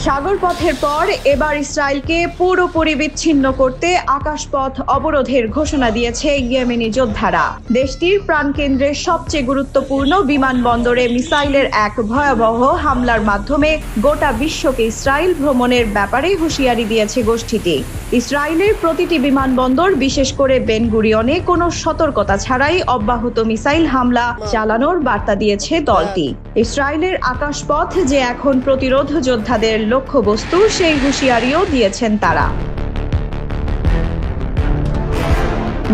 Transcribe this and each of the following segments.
সাগরপথের পর এবার ইসরায়েলকে পুরোপুরি বিচ্ছিন্ন করতে আকাশপথ অবরোধের ঘোষণা দিয়েছে ইয়েমেনি যোদ্ধারা। দেশটির প্রাণকেন্দ্রের সবচেয়ে গুরুত্বপূর্ণ বিমানবন্দরে মিসাইলের এক ভয়াবহ হামলার মাধ্যমে গোটা বিশ্বকে ইসরায়েল ভ্রমণের ব্যাপারে হুঁশিয়ারি দিয়েছে গোষ্ঠীটি। ইসরায়েলের প্রতিটি বিমানবন্দর, বিশেষ করে বেন গুরিয়নে কোনো সতর্কতা ছাড়াই অব্যাহত মিসাইল হামলা চালানোর বার্তা দিয়েছে দলটি। ইসরায়েলের আকাশপথ যে এখন প্রতিরোধ যোদ্ধাদের লক্ষ্যবস্তু, সেই হুঁশিয়ারিও দিয়েছেন তারা।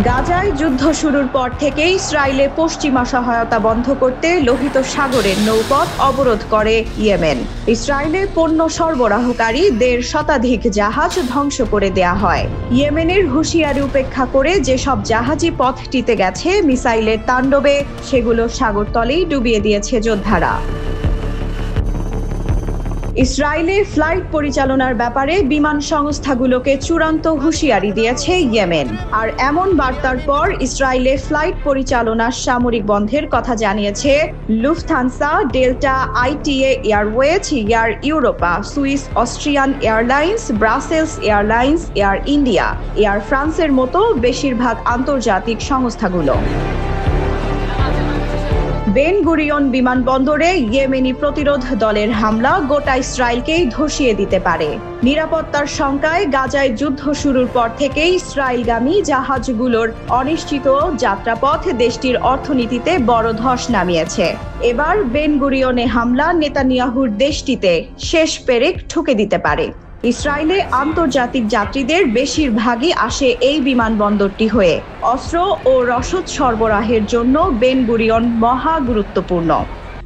গাজায় যুদ্ধ শুরুর পর থেকে ইসরায়েলে পশ্চিমা সহায়তা বন্ধ করতে লোহিত সাগরের নৌপথ অবরোধ করে ইয়েমেন। ইসরায়েলে পণ্য সরবরাহকারী 1.5 শতাধিক জাহাজ ধ্বংস করে দেয়া হয়। ইয়েমেনের হুঁশিয়ারি উপেক্ষা করে যেসব জাহাজই পথটিতে গেছে মিসাইলের তাণ্ডবে, সেগুলো সাগরতলেই ডুবিয়ে দিয়েছে যোদ্ধারা। ইসরায়েলে ফ্লাইট পরিচালনার ব্যাপারে বিমান সংস্থাগুলোকে চূড়ান্ত হুঁশিয়ারি দিয়েছে ইয়েমেন। আর এমন বার্তার পর ইসরায়েলে ফ্লাইট পরিচালনার সামরিক বন্ধের কথা জানিয়েছে Lufthansa, delta, ITA Airways, air Europa, Swiss Austrian airlines, Brussels airlines, air India, air ফ্রান্সের মতো বেশিরভাগ আন্তর্জাতিক সংস্থাগুলো। বেন গুরিয়ন বিমানবন্দরে ইয়েমেনি প্রতিরোধ দলের হামলা গোটা ইসরায়েলকেই ধসিয়ে দিতে পারে। নিরাপত্তার শঙ্কায় গাজায় যুদ্ধ শুরুর পর থেকেই ইসরায়েলগামী জাহাজগুলোর অনিশ্চিত যাত্রাপথ দেশটির অর্থনীতিতে বড় ধস নামিয়েছে। এবার বেন গুরিয়নে হামলা নেতানিয়াহুর দেশটিতে শেষ পেরেক ঠুকে দিতে পারে। ইসরায়েলে আন্তর্জাতিক যাত্রীদের বেশিরভাগই আসে এই বিমানবন্দরটি হয়ে। অস্ত্র ও রসদ সরবরাহের জন্য বেন গুরিয়ন মহা গুরুত্বপূর্ণ।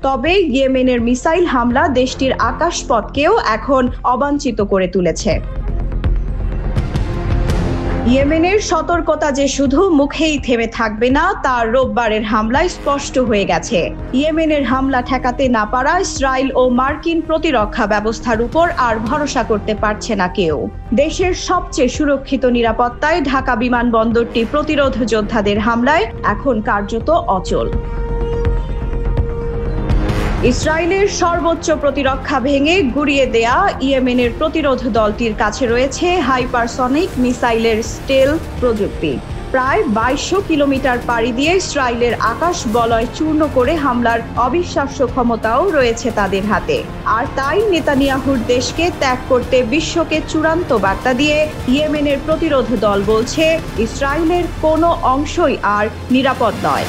তবে ইয়েমেনের মিসাইল হামলা দেশটির আকাশপথকেও এখন অবাঞ্ছিত করে তুলেছে। ইয়েমেনের সতর্কতা যে শুধু মুখেই থেমে থাকবে না, তা রোববারের হামলায় স্পষ্ট হয়ে গেছে। ইয়েমেনের হামলা ঠেকাতে না পারা ইসরায়েল ও মার্কিন প্রতিরক্ষা ব্যবস্থার উপর আর ভরসা করতে পারছে না কেউ। দেশের সবচেয়ে সুরক্ষিত নিরাপত্তায় ঢাকা বিমানবন্দরটি প্রতিরোধ যোদ্ধাদের হামলায় এখন কার্যত অচল। ইসরায়েলের সর্বোচ্চ প্রতিরক্ষা ভেঙে গুড়িয়ে দেয়া ইয়েমেনের প্রতিরোধ দলটির কাছে রয়েছে হাইপারসনিক মিসাইলের স্টেলথ প্রযুক্তি। প্রায় 2200 কিলোমিটার পাড়ি দিয়ে ইসরায়েলের আকাশ বলয় চূর্ণ করে হামলার অবিশ্বাস্য ক্ষমতাও রয়েছে তাদের হাতে। আর তাই নেতানিয়াহুর দেশকে ত্যাগ করতে বিশ্বকে চূড়ান্ত বার্তা দিয়ে ইয়েমেনের প্রতিরোধ দল বলছে, ইসরায়েলের কোনো অংশই আর নিরাপদ নয়।